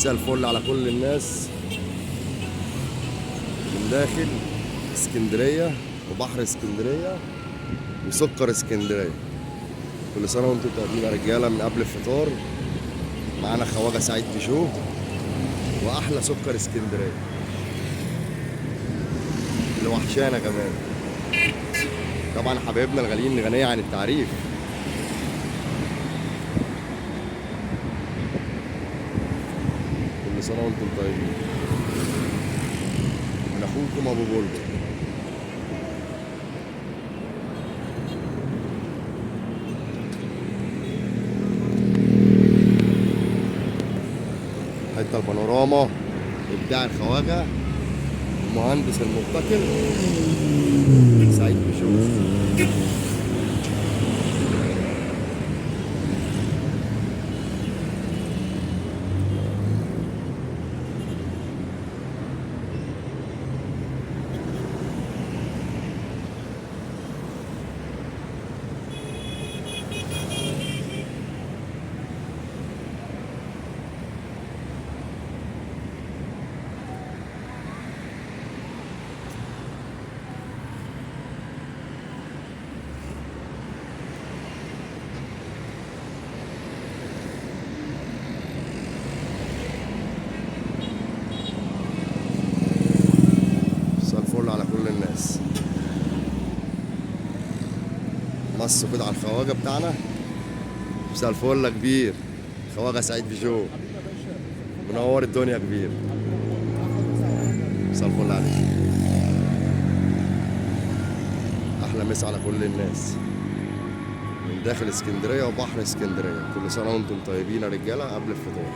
مساء الفل على كل الناس من داخل اسكندرية وبحر اسكندرية وسكر اسكندرية. كل سنة وانتم طيبين يا رجالة. من قبل الفطار معانا خواجة سعيد بيجو وأحلى سكر اسكندرية اللي وحشانا كمان. طبعا حبايبنا الغاليين غنية عن التعريف. كل سنة وانتم طيبين. من أخوكم أبو بلبل. حتى البانوراما إبداع الخواجة المهندس المبتكر سعيد بيجو. على كل الناس. مصوا كده على الخواجه بتاعنا. مساء الفل يا كبير. خواجه سعيد بيجو منور الدنيا كبير. مساء الفل عليك. احلى مسا على كل الناس من داخل اسكندريه وبحر اسكندريه. كل سنه وانتم طيبين يا رجاله قبل الفطار.